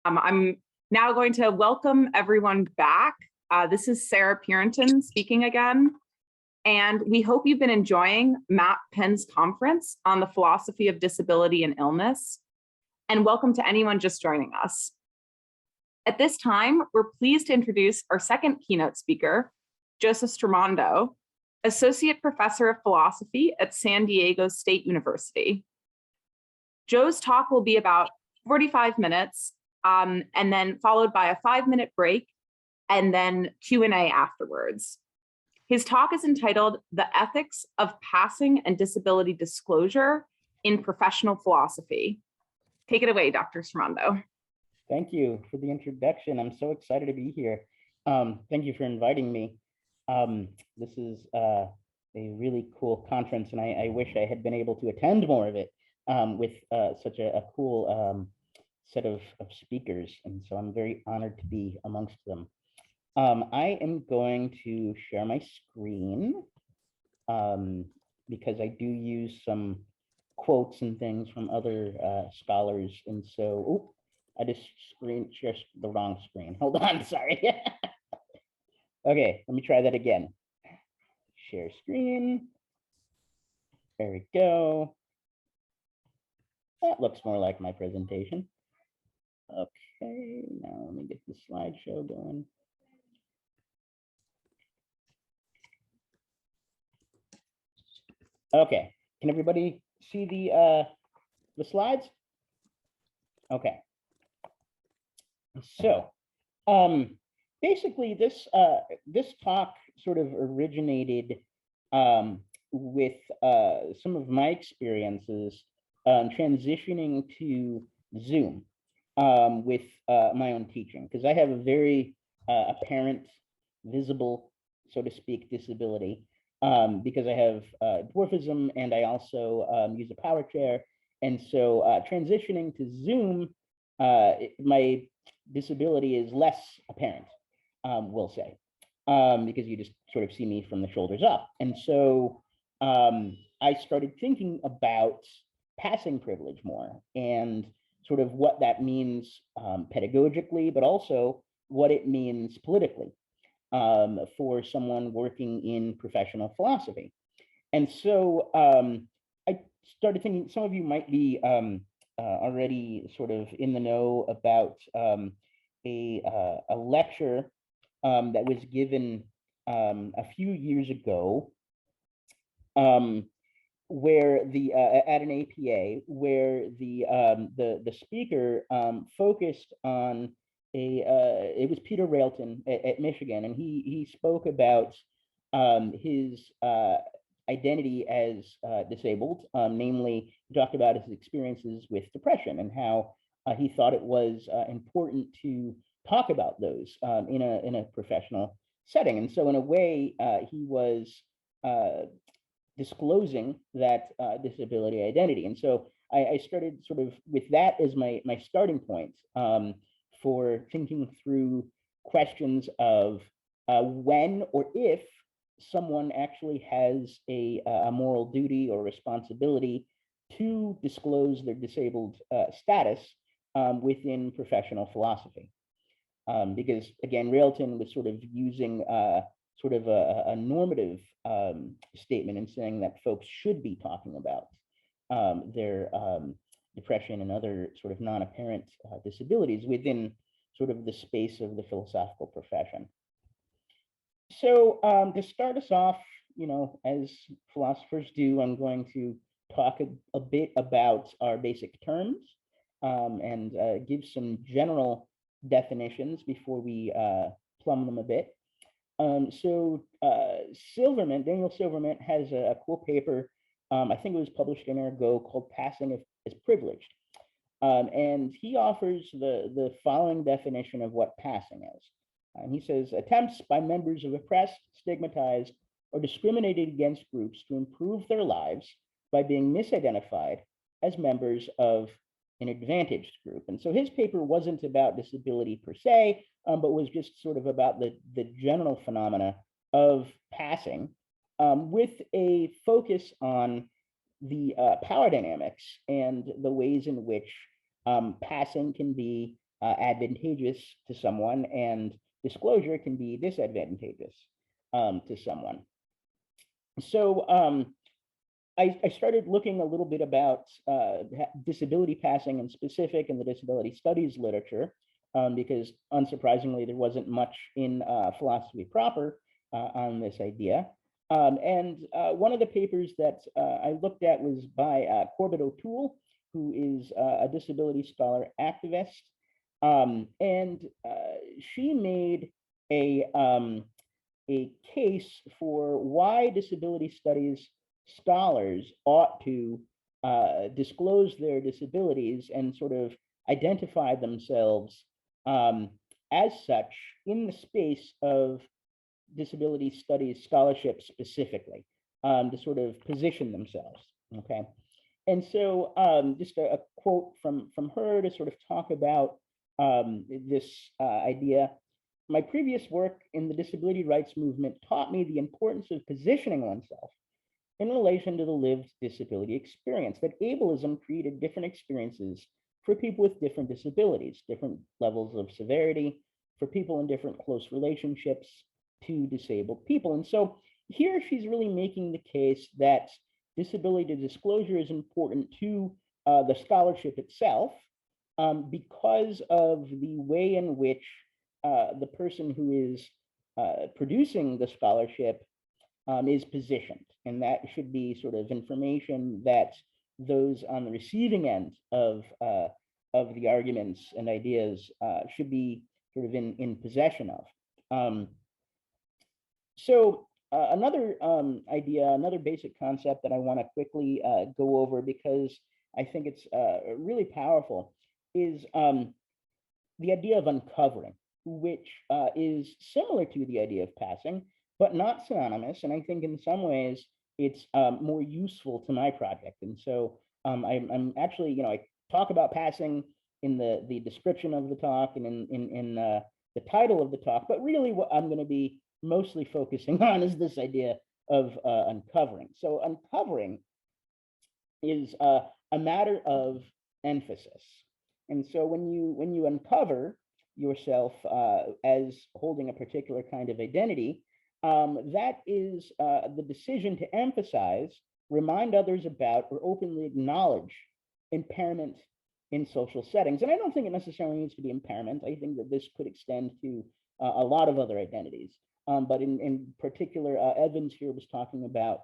I'm now going to welcome everyone back. This is Sarah Purinton speaking again, and we hope you've been enjoying MAP-Penn's conference on the philosophy of disability and illness, and welcome to anyone just joining us. At this time, we're pleased to introduce our second keynote speaker, Joseph Stramondo, Associate Professor of Philosophy at San Diego State University. Joe's talk will be about 45 minutes, and then followed by a 5-minute break, and then Q&A afterwards. His talk is entitled The Ethics of Passing and Disability Disclosure in Professional Philosophy. Take it away, Dr. Stramondo. Thank you for the introduction. I'm so excited to be here. Thank you for inviting me. This is a really cool conference, and I wish I had been able to attend more of it with such a cool set of speakers. And so I'm very honored to be amongst them. I am going to share my screen because I do use some quotes and things from other scholars. And so, I just shared the wrong screen. Hold on, sorry. Okay, let me try that again. Share screen. There we go. That looks more like my presentation. Okay, now let me get the slideshow going. Okay, can everybody see the slides? Okay. So, basically, this talk sort of originated with some of my experiences transitioning to Zoom with my own teaching, because I have a very apparent, visible, so to speak, disability, because I have dwarfism and I also use a power chair. And so transitioning to Zoom, my disability is less apparent, we'll say, because you just sort of see me from the shoulders up. And so I started thinking about passing privilege more and sort of what that means pedagogically, but also what it means politically for someone working in professional philosophy. And so I started thinking, some of you might be already sort of in the know about a lecture that was given a few years ago where at an APA, where the speaker focused on it was Peter Railton at Michigan, and he spoke about his identity as disabled, namely, he talked about his experiences with depression and how he thought it was important to talk about those in a professional setting. And so in a way, he was disclosing that disability identity. And so I started sort of with that as my starting point for thinking through questions of when or if someone actually has a moral duty or responsibility to disclose their disabled status within professional philosophy. Because again, Railton was sort of using sort of a normative statement and saying that folks should be talking about their depression and other sort of non-apparent disabilities within sort of the space of the philosophical profession. So to start us off, you know, as philosophers do, I'm going to talk a bit about our basic terms and give some general definitions before we plumb them a bit. So Daniel Silverman has a cool paper, I think it was published in Ergo, called Passing as Privileged. And he offers the following definition of what passing is. And he says, attempts by members of oppressed, stigmatized, or discriminated against groups to improve their lives by being misidentified as members of an advantaged group. And so his paper wasn't about disability per se, but was just sort of about the general phenomena of passing with a focus on the power dynamics and the ways in which passing can be advantageous to someone, and disclosure can be disadvantageous to someone. So I started looking a little bit about disability passing in specific in the disability studies literature, because unsurprisingly, there wasn't much in philosophy proper on this idea. And one of the papers that I looked at was by Corbett O'Toole, who is a disability scholar activist. And she made a case for why disability studies scholars ought to disclose their disabilities and sort of identify themselves as such in the space of disability studies scholarship specifically, to sort of position themselves, okay? And so just a quote from her to sort of talk about this idea. My previous work in the disability rights movement taught me the importance of positioning oneself in relation to the lived disability experience, that ableism created different experiences for people with different disabilities, different levels of severity, for people in different close relationships to disabled people. And so here she's really making the case that disability disclosure is important to the scholarship itself, because of the way in which the person who is producing the scholarship is positioned. And that should be sort of information that those on the receiving end of the arguments and ideas should be sort of in possession of. So another idea, another basic concept that I want to quickly go over, because I think it's really powerful, is the idea of uncovering, which is similar to the idea of passing, but not synonymous. And I think in some ways it's more useful to my project. And so I'm actually, I talk about passing in the description of the talk and in the title of the talk, but really what I'm going to be mostly focusing on is this idea of uncovering. So uncovering is a matter of emphasis. And so when you uncover yourself as holding a particular kind of identity, that is the decision to emphasize, remind others about, or openly acknowledge impairment in social settings. And I don't think it necessarily needs to be impairment. I think that this could extend to a lot of other identities. But in particular, Evans here was talking about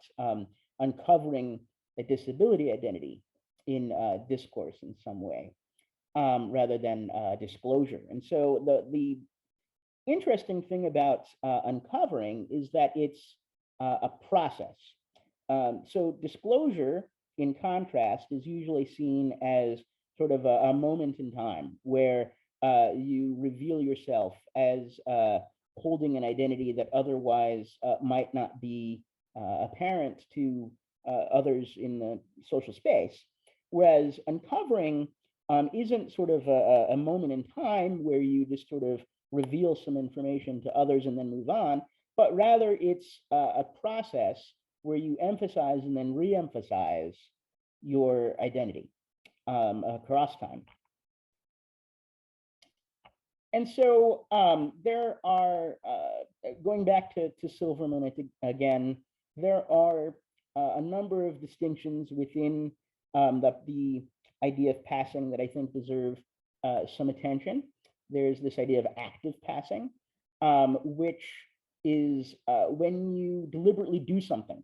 uncovering a disability identity in discourse in some way, rather than disclosure. And so the interesting thing about uncovering is that it's a process. So disclosure, in contrast, is usually seen as sort of a moment in time where you reveal yourself as holding an identity that otherwise might not be apparent to others in the social space. Whereas uncovering isn't sort of a moment in time where you just sort of reveal some information to others and then move on, but rather it's a process where you emphasize and then re-emphasize your identity across time. And so there are, going back to Silverman again, there are a number of distinctions within the idea of passing that I think deserve some attention. There's this idea of active passing, which is when you deliberately do something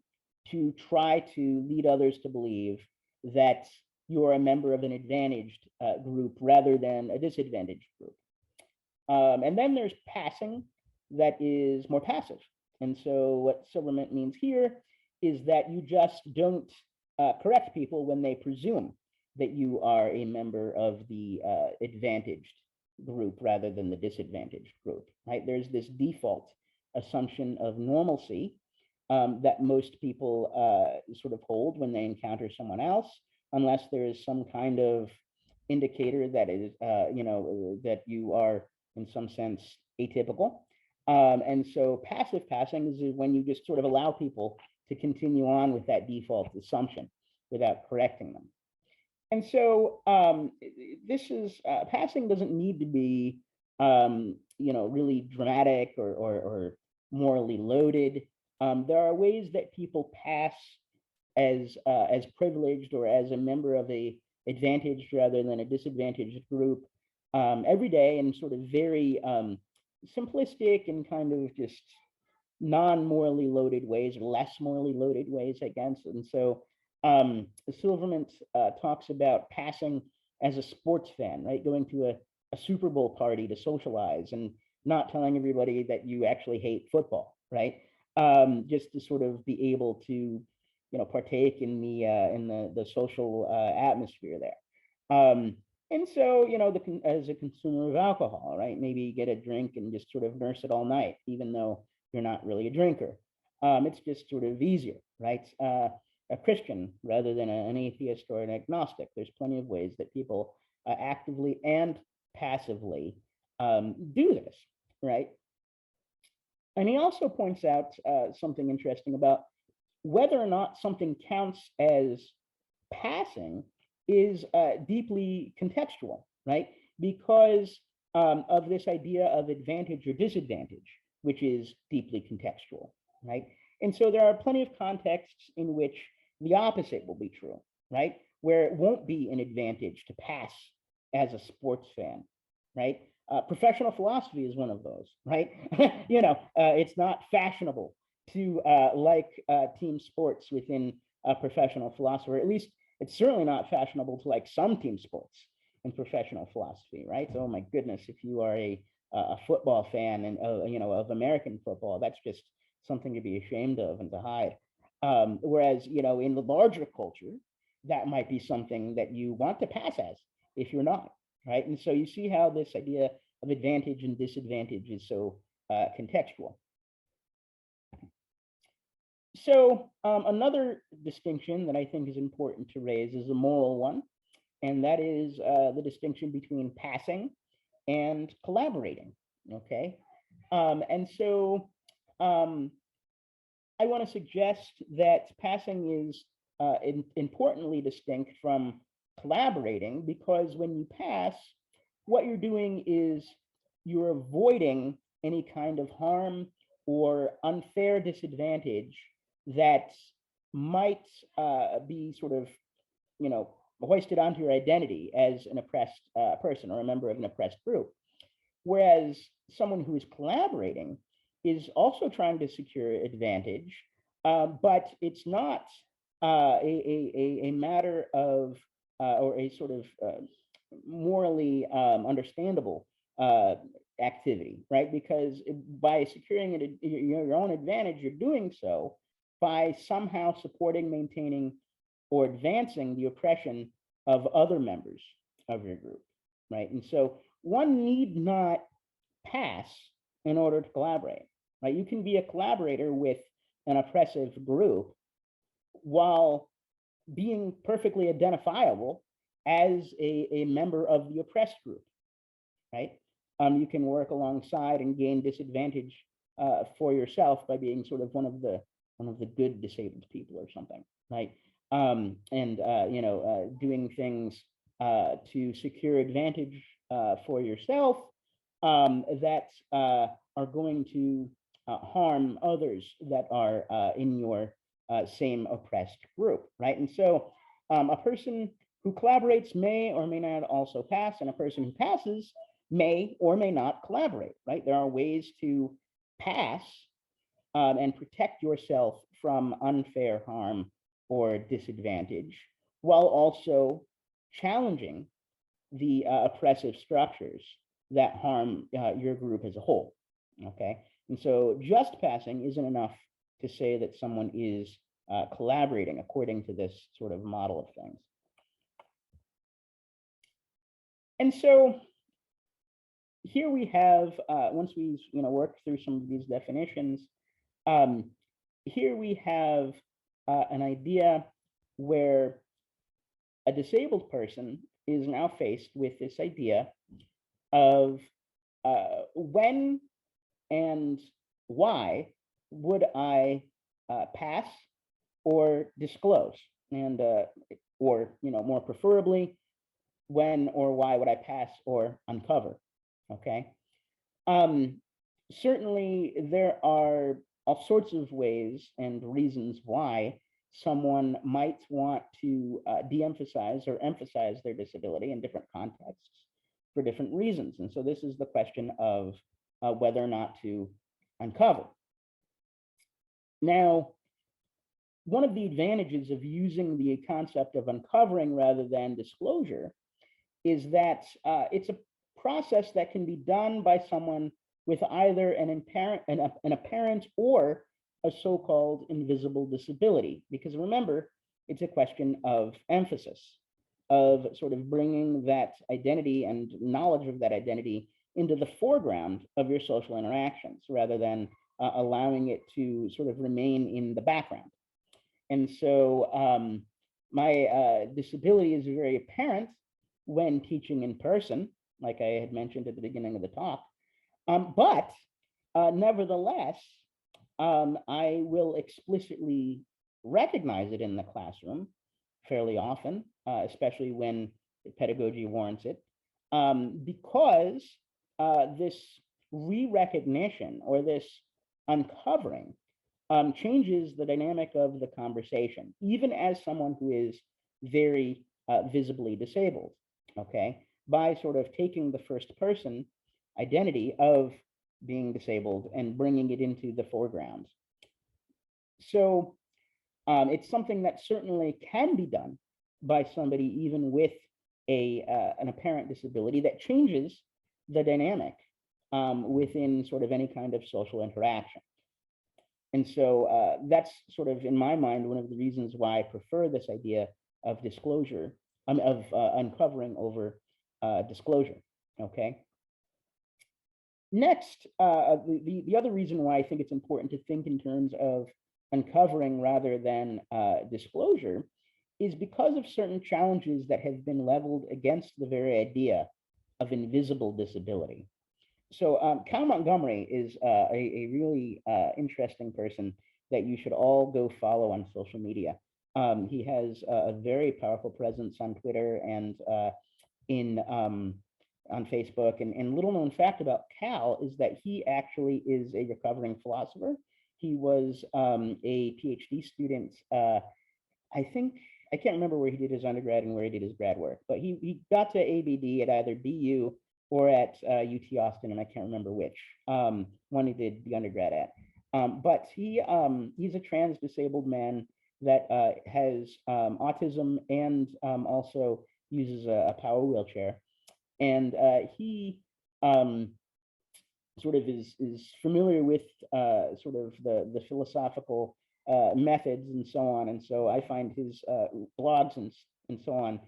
to try to lead others to believe that you are a member of an advantaged group rather than a disadvantaged group. And then there's passing that is more passive. And so what Silverman means here is that you just don't correct people when they presume that you are a member of the advantaged group rather than the disadvantaged group, right? There's this default assumption of normalcy that most people sort of hold when they encounter someone else, unless there is some kind of indicator that is, that you are in some sense atypical. And so passive passing is when you just sort of allow people to continue on with that default assumption without correcting them. And so this is passing doesn't need to be really dramatic or morally loaded. There are ways that people pass as privileged or as a member of a advantaged rather than a disadvantaged group every day in sort of very simplistic and kind of just non-morally loaded ways or less morally loaded ways, I guess. And so Silverman talks about passing as a sports fan, right? Going to a Super Bowl party to socialize and not telling everybody that you actually hate football, right? Just to sort of be able to, partake in the social atmosphere there. And so, as a consumer of alcohol, right? Maybe get a drink and just sort of nurse it all night, even though you're not really a drinker. It's just sort of easier, right? A Christian rather than an atheist or an agnostic. There's plenty of ways that people actively and passively do this, right? And he also points out something interesting about whether or not something counts as passing is deeply contextual, right? Because of this idea of advantage or disadvantage, which is deeply contextual, right? And so there are plenty of contexts in which the opposite will be true, right? Where it won't be an advantage to pass as a sports fan, right? Professional philosophy is one of those, right? It's not fashionable to like team sports within a professional philosophy, or at least it's certainly not fashionable to like some team sports in professional philosophy, right? So, oh my goodness, if you are a football fan and of American football, that's just something to be ashamed of and to hide. Whereas in the larger culture, that might be something that you want to pass as if you're not, right? And so you see how this idea of advantage and disadvantage is so contextual. So another distinction that I think is important to raise is a moral one, and that is the distinction between passing and collaborating, okay? And so I want to suggest that passing is importantly distinct from collaborating, because when you pass, what you're doing is you're avoiding any kind of harm or unfair disadvantage that might be sort of, hoisted onto your identity as an oppressed person or a member of an oppressed group. Whereas someone who is collaborating is also trying to secure advantage, but it's not a matter of or a sort of morally understandable activity, right? Because by securing your own advantage, you're doing so by somehow supporting, maintaining, or advancing the oppression of other members of your group, right? And so one need not pass in order to collaborate, right? You can be a collaborator with an oppressive group while being perfectly identifiable as a member of the oppressed group, right? You can work alongside and gain disadvantage for yourself by being sort of one of the good disabled people or something, right? Doing things to secure advantage for yourself that are going to harm others that are in your same oppressed group, right? And so a person who collaborates may or may not also pass, and a person who passes may or may not collaborate, right? There are ways to pass and protect yourself from unfair harm or disadvantage while also challenging the oppressive structures that harm your group as a whole, okay? And so just passing isn't enough to say that someone is collaborating according to this sort of model of things. And so here we have, once we've worked through some of these definitions, here we have an idea where a disabled person is now faced with this idea of when and why would I pass or disclose? And or, more preferably, when or why would I pass or uncover? Okay. Certainly, there are all sorts of ways and reasons why someone might want to de-emphasize or emphasize their disability in different contexts for different reasons. And so this is the question of whether or not to uncover. Now, one of the advantages of using the concept of uncovering rather than disclosure is that it's a process that can be done by someone with either an apparent or a so-called invisible disability. Because remember, it's a question of emphasis, of sort of bringing that identity and knowledge of that identity into the foreground of your social interactions, rather than allowing it to sort of remain in the background. And so my disability is very apparent when teaching in person, like I had mentioned at the beginning of the talk. But nevertheless, I will explicitly recognize it in the classroom fairly often, especially when pedagogy warrants it, because this re-recognition or this uncovering changes the dynamic of the conversation, even as someone who is very visibly disabled, okay, by sort of taking the first person identity of being disabled and bringing it into the foreground. So it's something that certainly can be done by somebody even with an apparent disability that changes the dynamic within sort of any kind of social interaction. And so that's sort of, in my mind, one of the reasons why I prefer this idea of disclosure, of uncovering over disclosure, okay? Next, the other reason why I think it's important to think in terms of uncovering rather than disclosure is because of certain challenges that have been leveled against the very idea of invisible disability. So Cal Montgomery is a really interesting person that you should all go follow on social media. He has a very powerful presence on Twitter and on Facebook. And little known fact about Cal is that he actually is a recovering philosopher. He was a PhD student. I think, I can't remember where he did his undergrad and where he did his grad work, but he got to ABD at either BU or at UT Austin, and I can't remember which one he did the undergrad at. But he's a trans disabled man that has autism and also uses a power wheelchair. And he sort of is familiar with sort of the philosophical methods and so on. And so I find his blogs and so on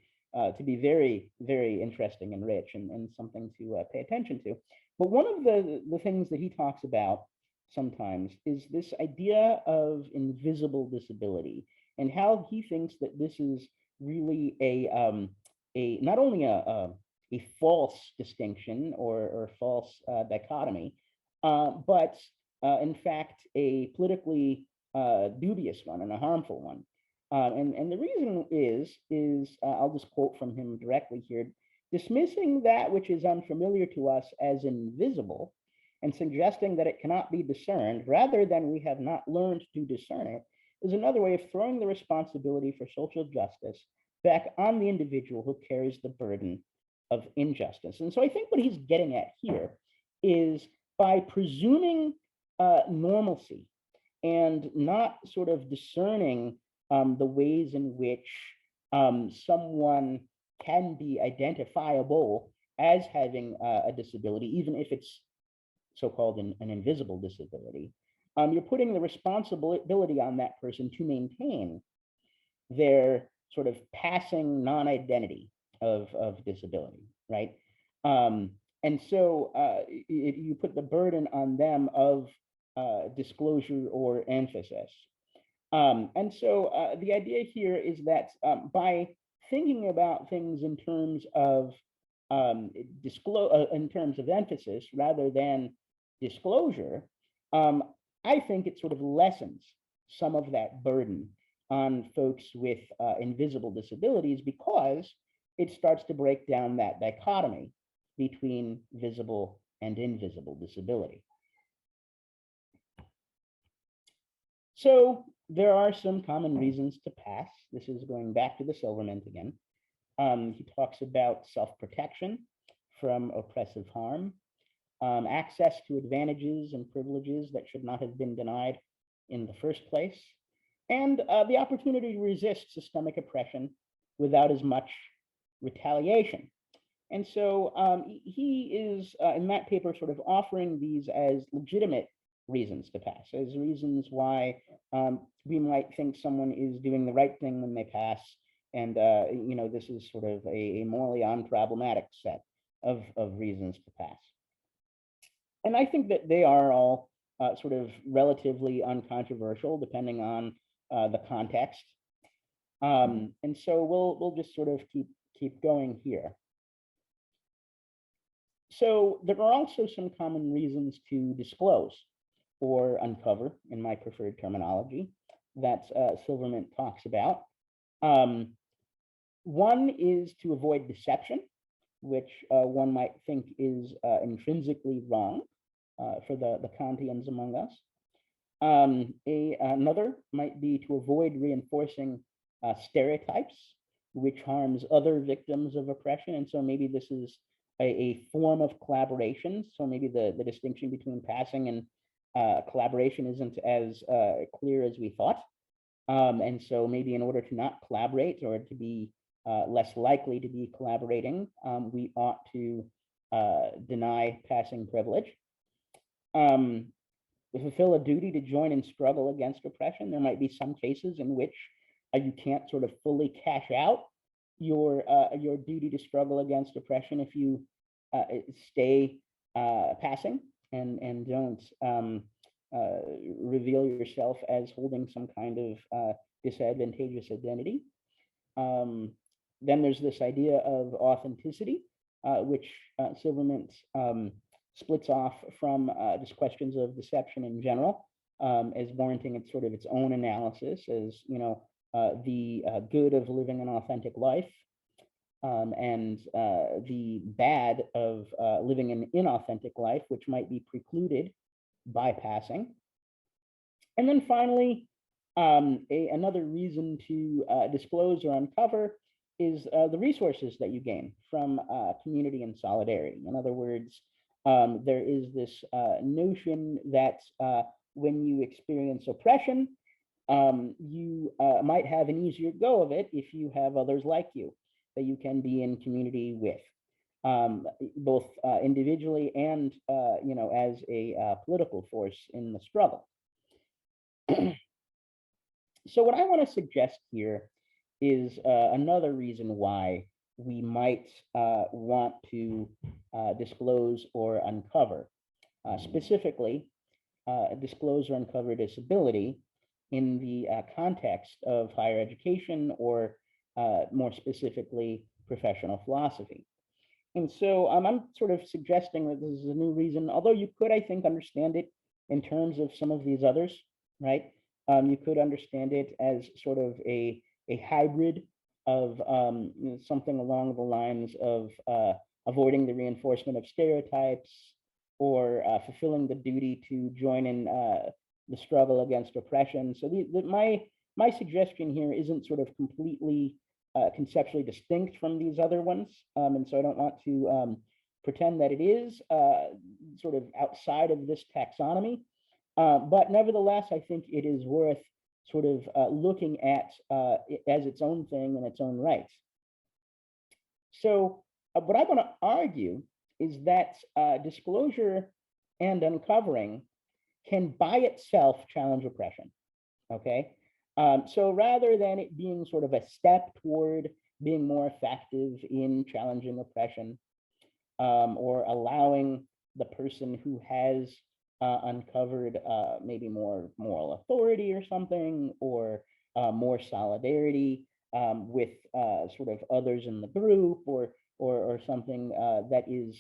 to be very, very interesting and rich and something to pay attention to. But one of the things that he talks about sometimes is this idea of invisible disability and how he thinks that this is really a not only a false distinction or false dichotomy, but in fact a politically dubious one and a harmful one. And the reason is I'll just quote from him directly here: dismissing that which is unfamiliar to us as invisible and suggesting that it cannot be discerned rather than we have not learned to discern it is another way of throwing the responsibility for social justice back on the individual who carries the burden of injustice. And so I think what he's getting at here is by presuming normalcy and not sort of discerning the ways in which someone can be identifiable as having a disability, even if it's so-called an invisible disability, you're putting the responsibility on that person to maintain their sort of passing non-identity of disability, right? And so you put the burden on them of disclosure or emphasis. And so the idea here is that by thinking about things in terms of in terms of emphasis rather than disclosure, I think it sort of lessens some of that burden on folks with invisible disabilities because it starts to break down that dichotomy between visible and invisible disability. So there are some common reasons to pass. This is going back to the Silverman again. He talks about self-protection from oppressive harm, access to advantages and privileges that should not have been denied in the first place, and the opportunity to resist systemic oppression without as much retaliation. And so he is, in that paper, sort of offering these as legitimate reasons to pass, as reasons why we might think someone is doing the right thing when they pass. And, this is sort of a morally unproblematic set of reasons to pass. And I think that they are all sort of relatively uncontroversial, depending on the context. And so we'll just sort of keep going here. So there are also some common reasons to disclose or uncover, in my preferred terminology, that Silverman talks about. One is to avoid deception, which one might think is intrinsically wrong for the Kantians among us. Another might be to avoid reinforcing stereotypes, which harms other victims of oppression. And so maybe this is a form of collaboration. So maybe the distinction between passing and collaboration isn't as clear as we thought. And so maybe in order to not collaborate or to be less likely to be collaborating, we ought to deny passing privilege. To fulfill a duty to join in struggle against oppression, there might be some cases in which you can't sort of fully cash out your duty to struggle against oppression if you stay passing and don't reveal yourself as holding some kind of disadvantageous identity. Then there's this idea of authenticity, which Silverman splits off from just questions of deception in general, as warranting its sort of its own analysis as, the good of living an authentic life, and the bad of living an inauthentic life, which might be precluded by passing. And then finally, another reason to disclose or uncover is the resources that you gain from community and solidarity. In other words, there is this notion that when you experience oppression, you might have an easier go of it if you have others like you that you can be in community with, both individually and as a political force in the struggle. So what I want to suggest here is another reason why we might want to disclose or uncover, specifically disclose or uncover disability in the context of higher education or more specifically professional philosophy. And so I'm sort of suggesting that this is a new reason, although you could, I think, understand it in terms of some of these others, right? You could understand it as sort of a hybrid of something along the lines of avoiding the reinforcement of stereotypes or fulfilling the duty to join in the struggle against oppression. So my suggestion here isn't sort of completely conceptually distinct from these other ones. And so I don't want to pretend that it is sort of outside of this taxonomy. But nevertheless, I think it is worth sort of looking at as its own thing in its own right. So what I want to argue is that disclosure and uncovering can by itself challenge oppression, okay? So rather than it being sort of a step toward being more effective in challenging oppression, or allowing the person who has uncovered maybe more moral authority or something, or more solidarity with sort of others in the group, or something that is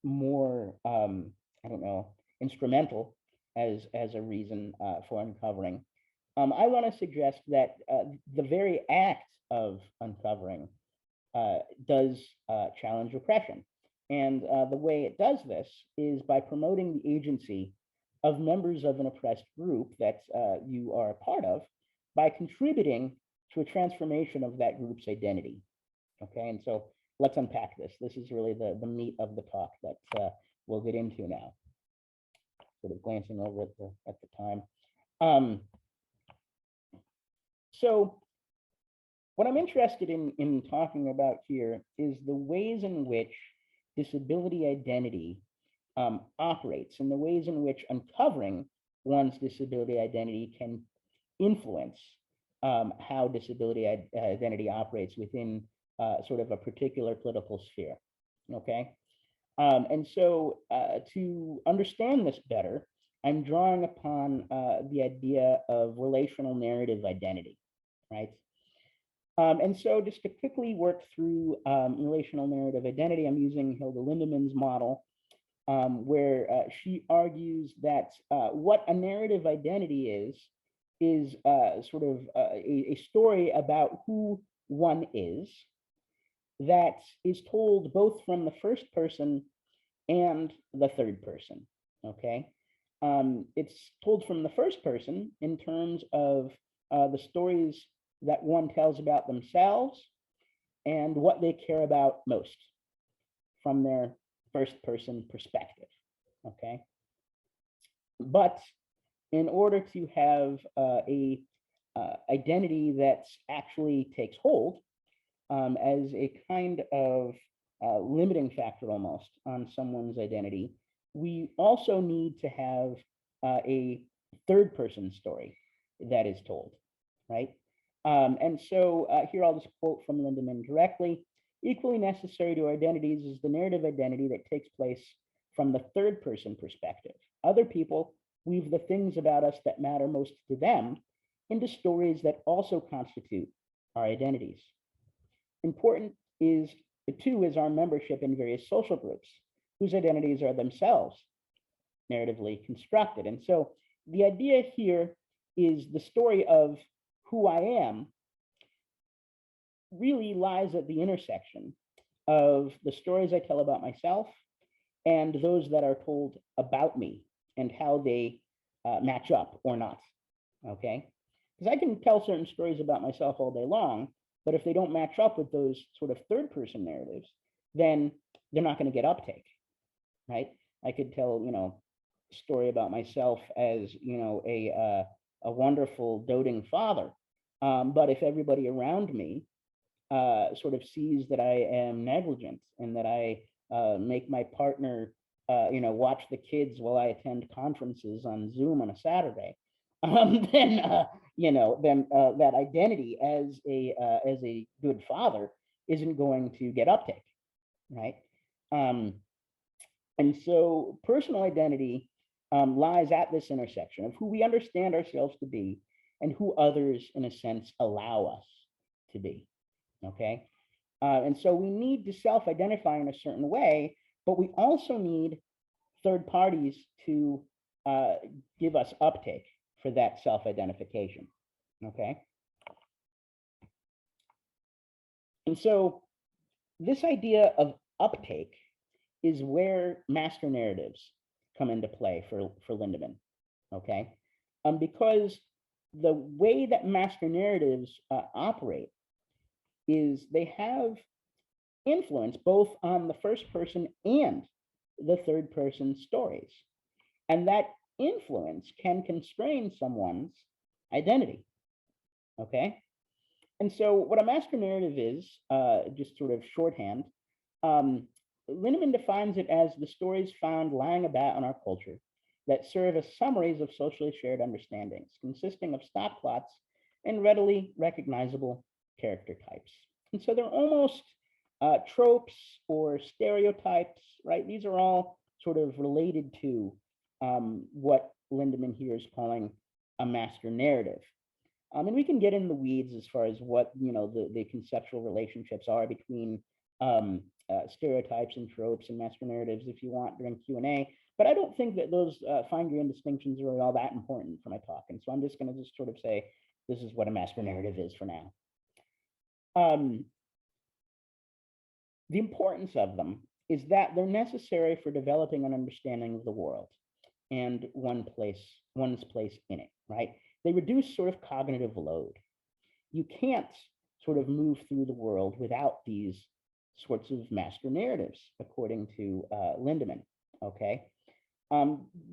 more, I don't know, instrumental as a reason for uncovering. I want to suggest that the very act of uncovering does challenge repression. And the way it does this is by promoting the agency of members of an oppressed group that you are a part of by contributing to a transformation of that group's identity. Okay, and so let's unpack this. This is really the meat of the talk that we'll get into now. Sort of glancing over at the time. So what I'm interested in talking about here is the ways in which disability identity operates, and the ways in which uncovering one's disability identity can influence how disability identity operates within sort of a particular political sphere. Okay, and so to understand this better, I'm drawing upon the idea of relational narrative identity, right? And so just to quickly work through relational narrative identity, I'm using Hilda Lindemann's model, where she argues that what a narrative identity is sort of a story about who one is that is told both from the first person and the third person, okay? It's told from the first person in terms of the stories that one tells about themselves and what they care about most from their first person perspective, okay? But in order to have a identity that actually takes hold as a kind of limiting factor almost on someone's identity, we also need to have a third person story that is told, right? And so here I'll just quote from Lindemann directly. Equally necessary to our identities is the narrative identity that takes place from the third person perspective. Other people weave the things about us that matter most to them into stories that also constitute our identities. Important is, too, is our membership in various social groups whose identities are themselves narratively constructed. And so the idea here is the story of who I am really lies at the intersection of the stories I tell about myself and those that are told about me and how they match up or not, okay? Because I can tell certain stories about myself all day long, but if they don't match up with those sort of third person narratives, then they're not going to get uptake, right? I could tell, a story about myself as, a wonderful doting father. But if everybody around me sort of sees that I am negligent and that I make my partner, watch the kids while I attend conferences on Zoom on a Saturday, then that identity as a good father isn't going to get uptake, right? And so personal identity lies at this intersection of who we understand ourselves to be and who others, in a sense, allow us to be, okay? And so we need to self-identify in a certain way, but we also need third parties to give us uptake for that self-identification, okay? And so this idea of uptake is where master narratives come into play for Lindemann, okay? Because the way that master narratives operate is they have influence both on the first person and the third person stories. And that influence can constrain someone's identity, okay? And so what a master narrative is, just sort of shorthand, Lindemann defines it as the stories found lying about in our culture that serve as summaries of socially shared understandings, consisting of stock plots and readily recognizable character types. And so they're almost tropes or stereotypes, right? These are all sort of related to what Lindemann here is calling a master narrative. And we can get in the weeds as far as what the conceptual relationships are between stereotypes and tropes and master narratives if you want during Q&A. But I don't think that those fine-grained distinctions are really all that important for my talk. And so I'm just going to just sort of say, this is what a master narrative is for now. The importance of them is that they're necessary for developing an understanding of the world and one's place in it, right? They reduce sort of cognitive load. You can't sort of move through the world without these sorts of master narratives, according to Lindemann, okay?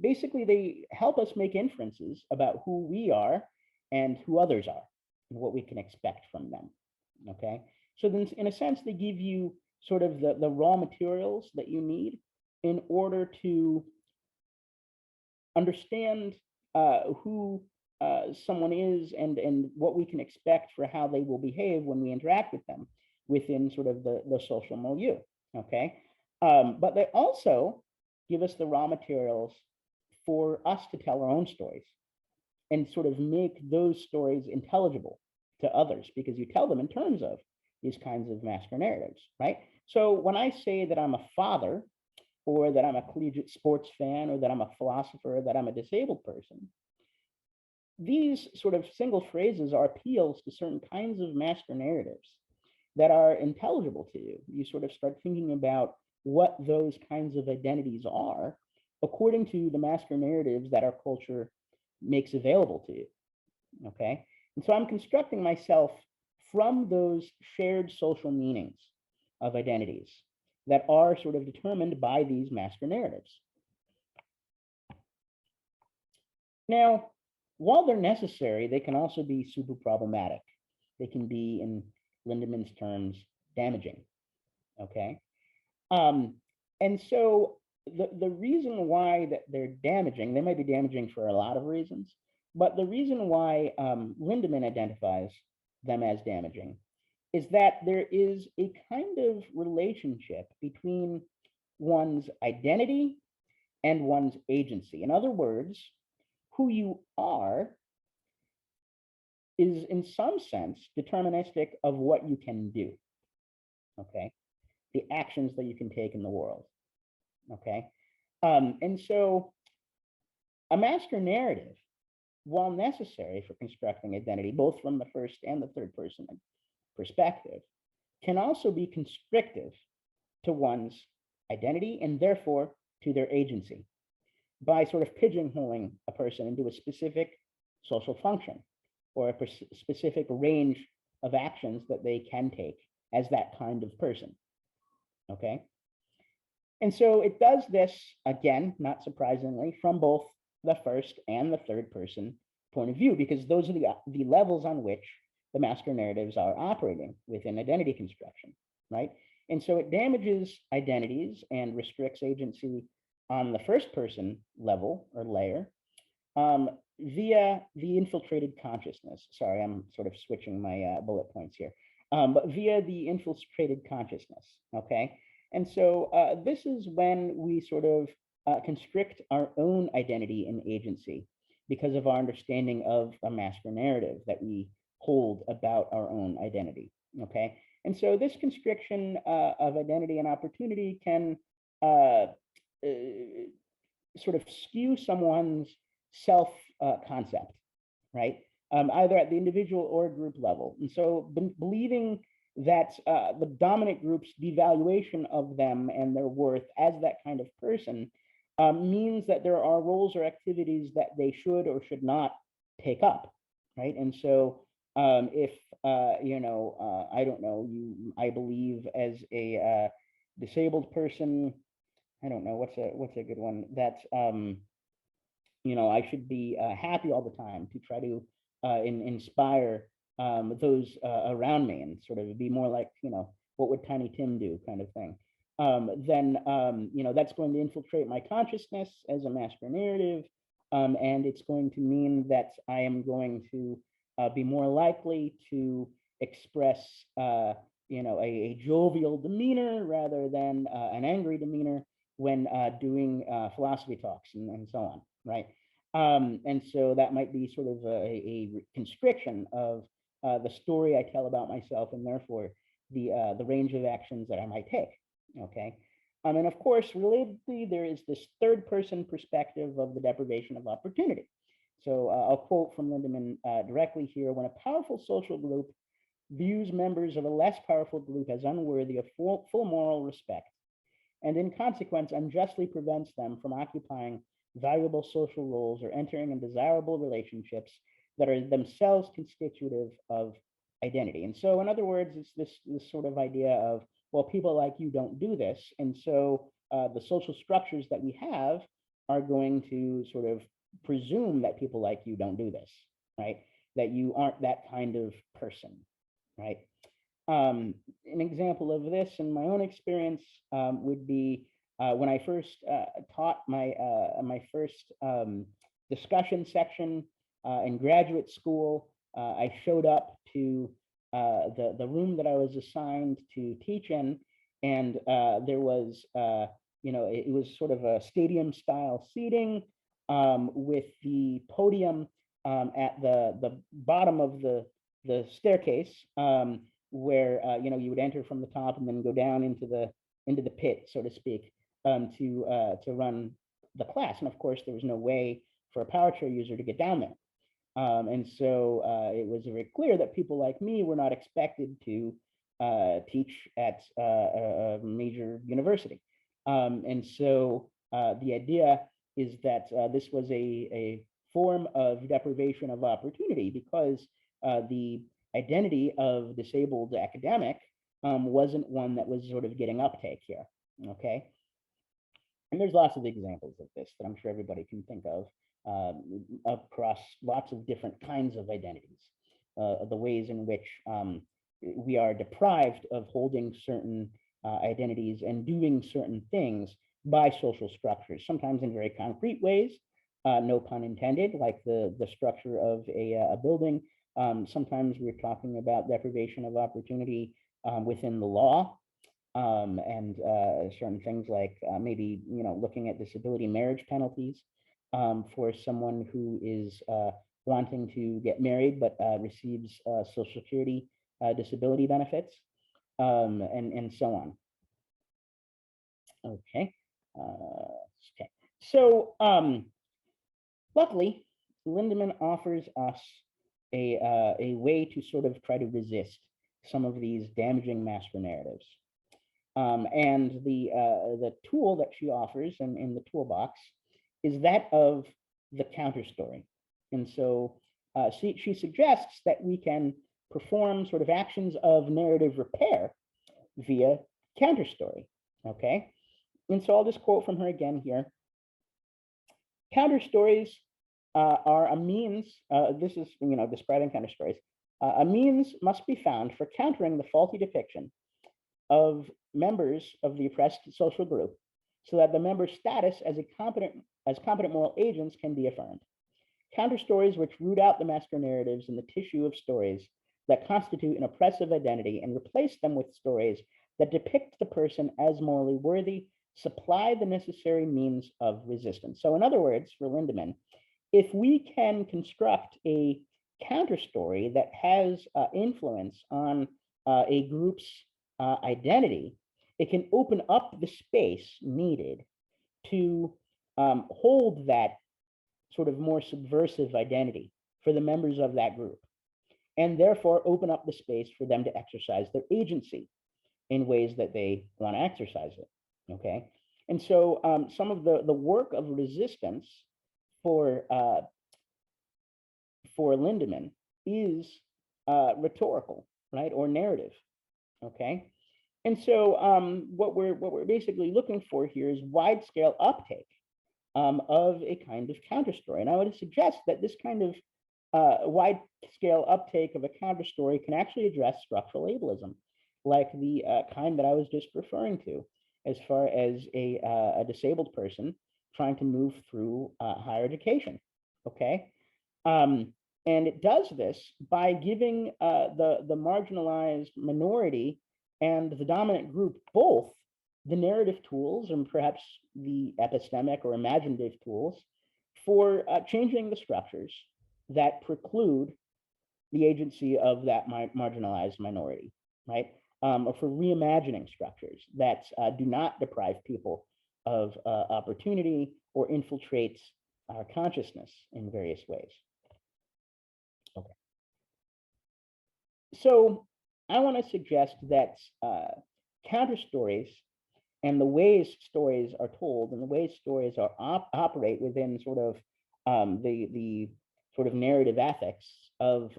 Basically, they help us make inferences about who we are and who others are and what we can expect from them, okay? So then, in a sense, they give you sort of the raw materials that you need in order to understand who someone is and what we can expect for how they will behave when we interact with them within sort of the social milieu, okay? But they also give us the raw materials for us to tell our own stories and sort of make those stories intelligible to others because you tell them in terms of these kinds of master narratives, right? So when I say that I'm a father, or that I'm a collegiate sports fan, or that I'm a philosopher, or that I'm a disabled person, these sort of single phrases are appeals to certain kinds of master narratives that are intelligible to you. You sort of start thinking about what those kinds of identities are according to the master narratives that our culture makes available to you, okay? And so I'm constructing myself from those shared social meanings of identities that are sort of determined by these master narratives. Now, while they're necessary, they can also be super problematic. They can be, in Lindemann's terms, damaging, okay? And so the reason why that they're damaging, they might be damaging for a lot of reasons, but the reason why Lindemann identifies them as damaging is that there is a kind of relationship between one's identity and one's agency. In other words, who you are is in some sense deterministic of what you can do, okay? The actions that you can take in the world, okay? And so a master narrative, while necessary for constructing identity, both from the first and the third person perspective, can also be constrictive to one's identity and therefore to their agency by sort of pigeonholing a person into a specific social function or a specific range of actions that they can take as that kind of person, okay? And so it does this, again, not surprisingly, from both the first and the third person point of view, because those are the levels on which the master narratives are operating within identity construction, right? And so it damages identities and restricts agency on the first person level or layer via the infiltrated consciousness. Sorry, I'm sort of switching my bullet points here, but via the infiltrated consciousness, okay? And so this is when we sort of constrict our own identity and agency because of our understanding of a master narrative that we hold about our own identity, okay? And so this constriction of identity and opportunity can sort of skew someone's self-concept, right? Either at the individual or group level. And so believing that the dominant group's devaluation of them and their worth as that kind of person means that there are roles or activities that they should or should not take up, right? And so if, you know, I don't know, I believe as a disabled person, I don't know, what's a good one, that, you know, I should be happy all the time to try to inspire those around me and sort of be more like, you know, what would Tiny Tim do kind of thing. Then, you know, that's going to infiltrate my consciousness as a master narrative. And it's going to mean that I am going to be more likely to express, you know, a jovial demeanor rather than an angry demeanor when doing philosophy talks and so on, right? And so that might be sort of a constriction of the story I tell about myself, and therefore the range of actions that I might take. Okay. And of course, relatedly, there is this third person perspective of the deprivation of opportunity. So I'll quote from Lindemann directly here: when a powerful social group views members of a less powerful group as unworthy of full moral respect, and in consequence unjustly prevents them from occupying valuable social roles or entering in desirable relationships that are themselves constitutive of identity. And so, in other words, it's this sort of idea of, well, people like you don't do this. And so the social structures that we have are going to sort of presume that people like you don't do this, right? That you aren't that kind of person, right? An example of this in my own experience would be when I first taught my first discussion section in graduate school. I showed up to the room that I was assigned to teach in, and there was it was sort of a stadium style seating with the podium at the bottom of the staircase, where you would enter from the top and then go down into the pit, so to speak, to run the class. And of course, there was no way for a PowerChair user to get down there. And so it was very clear that people like me were not expected to teach at a major university. And so the idea is that this was a form of deprivation of opportunity, because the identity of disabled academic wasn't one that was sort of getting uptake here, okay? And there's lots of examples of this that I'm sure everybody can think of across lots of different kinds of identities, the ways in which we are deprived of holding certain identities and doing certain things by social structures, sometimes in very concrete ways, no pun intended, like the structure of a building. Sometimes we're talking about deprivation of opportunity within the law, and certain things like maybe looking at disability marriage penalties for someone who is wanting to get married but receives Social Security disability benefits, and so on. Okay. Okay. So luckily, Lindemann offers us a way to sort of try to resist some of these damaging master narratives. And the tool that she offers in the toolbox is that of the counter story. And so she suggests that we can perform sort of actions of narrative repair via counter story. Okay. And so I'll just quote from her again here. Counter stories are a means, this is, describing counter stories. A means must be found for countering the faulty depiction of members of the oppressed social group, so that the member's status as competent moral agents can be affirmed. Counter stories which root out the master narratives in the tissue of stories that constitute an oppressive identity and replace them with stories that depict the person as morally worthy supply the necessary means of resistance. So in other words, for Lindemann, if we can construct a counter story that has influence on a group's identity, it can open up the space needed to hold that sort of more subversive identity for the members of that group, and therefore open up the space for them to exercise their agency in ways that they want to exercise it. Okay, and so some of the work of resistance for Lindemann is rhetorical, right, or narrative. Okay, and so what we're basically looking for here is wide scale uptake of a kind of counter story, and I would suggest that this kind of wide scale uptake of a counter story can actually address structural ableism, like the kind that I was just referring to, as far as a disabled person trying to move through higher education. Okay, and it does this by giving the marginalized minority and the dominant group both the narrative tools and perhaps the epistemic or imaginative tools for changing the structures that preclude the agency of that marginalized minority, right? or for reimagining structures that do not deprive people of opportunity or infiltrate our consciousness in various ways. Okay. So I want to suggest that counter stories and the ways stories are told and the ways stories are operate within sort of the sort of narrative ethics of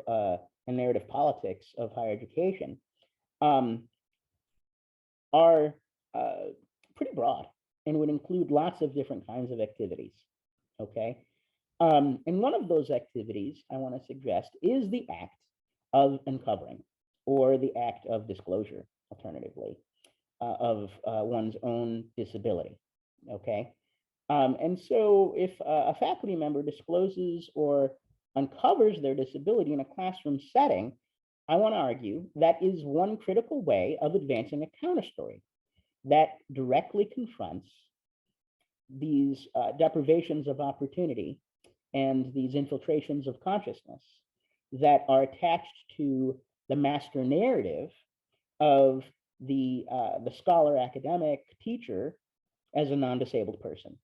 and narrative politics of higher education are pretty broad and would include lots of different kinds of activities. Okay. And one of those activities I want to suggest is the act of uncovering, or the act of disclosure, alternatively, of one's own disability. Okay. And so if a faculty member discloses or uncovers their disability in a classroom setting, I want to argue that is one critical way of advancing a counterstory that directly confronts these deprivations of opportunity and these infiltrations of consciousness that are attached to the master narrative of the scholar, academic, teacher as a non-disabled person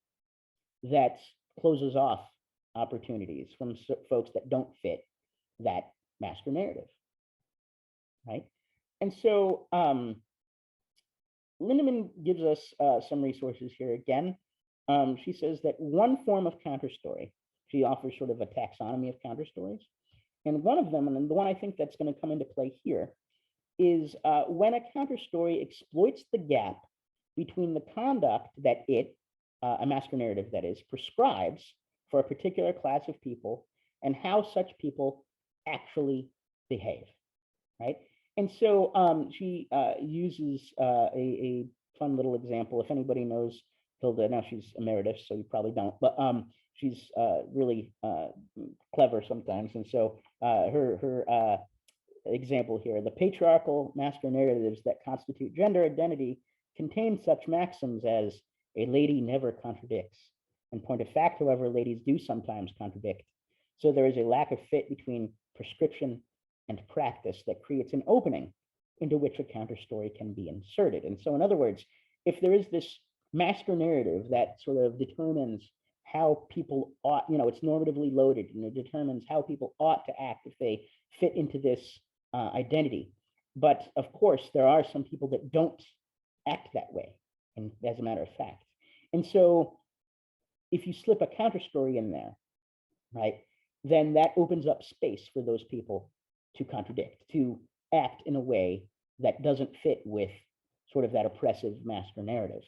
that closes off opportunities from folks that don't fit that master narrative, right? And so Lindemann gives us some resources here again. She says that one form of counterstory, she offers sort of a taxonomy of counterstories. And one of them, and the one I think that's going to come into play here, is when a counterstory exploits the gap between the conduct that it, a master narrative that is, prescribes for a particular class of people and how such people actually behave, right? And so she uses a fun little example. If anybody knows Hilda, now she's emeritus, so you probably don't, but she's really clever sometimes. And so her example here, the patriarchal master narratives that constitute gender identity contain such maxims as a lady never contradicts. In point of fact, however, ladies do sometimes contradict. So there is a lack of fit between prescription and practice that creates an opening into which a counter story can be inserted. And so in other words, if there is this master narrative that sort of determines how people ought, it's normatively loaded and it determines how people ought to act if they fit into this identity. But of course, there are some people that don't act that way, and as a matter of fact. And so if you slip a counter story in there, right, then that opens up space for those people to contradict, to act in a way that doesn't fit with sort of that oppressive master narrative,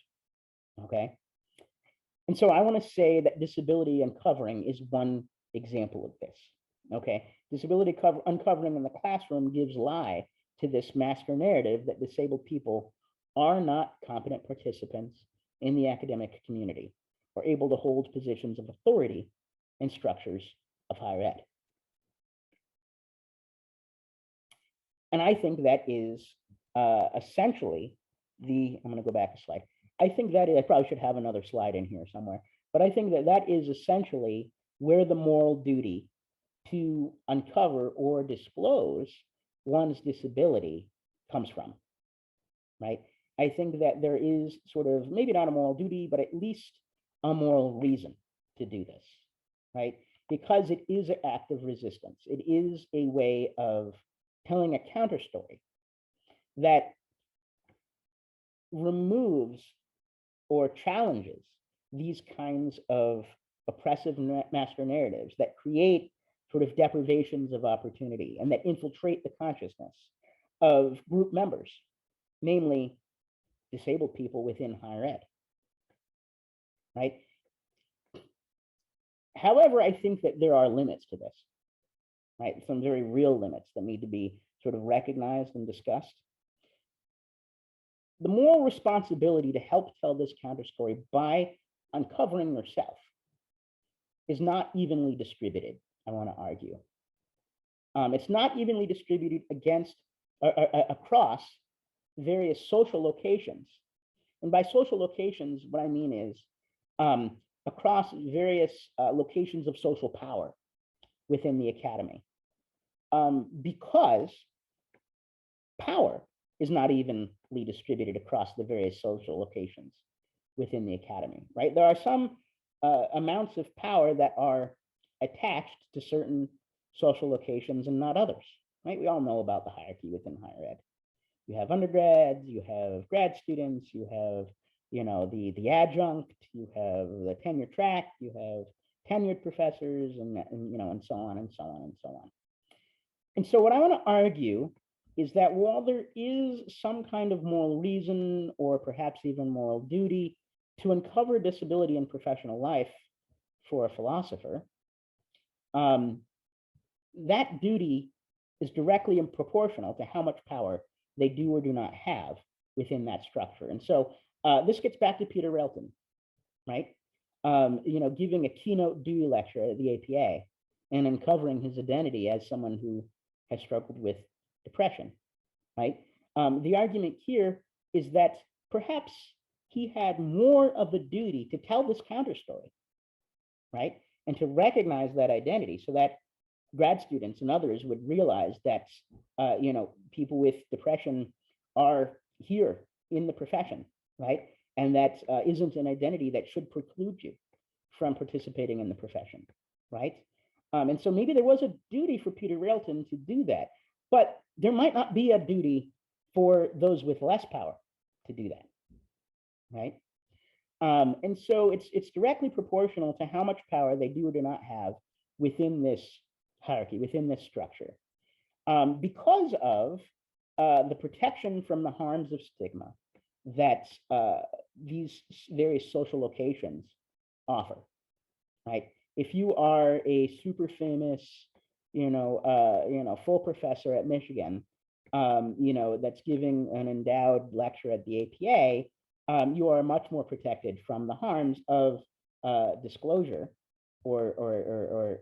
okay? And so I want to say that disability uncovering is one example of this, okay? Disability uncovering in the classroom gives lie to this master narrative that disabled people are not competent participants in the academic community or able to hold positions of authority in structures of higher ed. And I think that is essentially I'm going to go back a slide. I think that I probably should have another slide in here somewhere, but I think that that is essentially where the moral duty to uncover or disclose one's disability comes from, right? I think that there is sort of, maybe not a moral duty, but at least a moral reason to do this, right? Because it is an act of resistance. It is a way of telling a counter story that removes or challenges these kinds of oppressive master narratives that create sort of deprivations of opportunity and that infiltrate the consciousness of group members, namely disabled people within higher ed, right? However, I think that there are limits to this, right? Some very real limits that need to be sort of recognized and discussed. The moral responsibility to help tell this counter story by uncovering yourself is not evenly distributed, I want to argue. It's not evenly distributed across various social locations. And by social locations, what I mean is across various locations of social power within the academy. Because power is not evenly distributed across the various social locations within the academy, right? There are some amounts of power that are attached to certain social locations and not others, right? We all know about the hierarchy within higher ed. You have undergrads, you have grad students, you have, the adjunct, you have the tenure track, you have tenured professors, and so on and so on and so on. And so what I want to argue is that while there is some kind of moral reason or perhaps even moral duty to uncover disability in professional life for a philosopher, that duty is directly proportional to how much power they do or do not have within that structure. And so this gets back to Peter Relton, right? Giving a keynote Dewey lecture at the APA and uncovering his identity as someone who has struggled with depression, right? The argument here is that perhaps he had more of a duty to tell this counter story, right? And to recognize that identity so that grad students and others would realize that, people with depression are here in the profession, right? And that isn't an identity that should preclude you from participating in the profession, right? And so maybe there was a duty for Peter Relton to do that, but there might not be a duty for those with less power to do that, right? And so it's directly proportional to how much power they do or do not have within this hierarchy, within this structure, because of the protection from the harms of stigma that these various social locations offer, right? If you are a super famous, full professor at Michigan, that's giving an endowed lecture at the APA, you are much more protected from the harms of disclosure or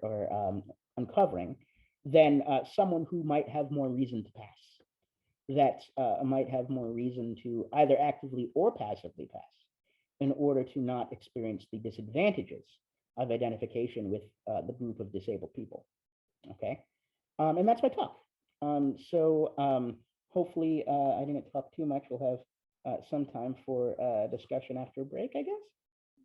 uncovering than someone who might have more reason to pass, that might have more reason to either actively or passively pass in order to not experience the disadvantages of identification with the group of disabled people, okay? And that's my talk. So hopefully I didn't talk too much. We'll have some time for discussion after break, I guess.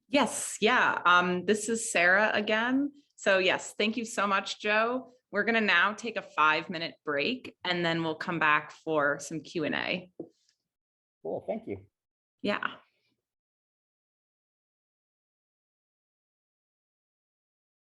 Yes, yeah. This is Sarah again. So yes, thank you so much, Joe. We're going to now take a 5-minute break and then we'll come back for some Q&A. Cool, thank you. Yeah.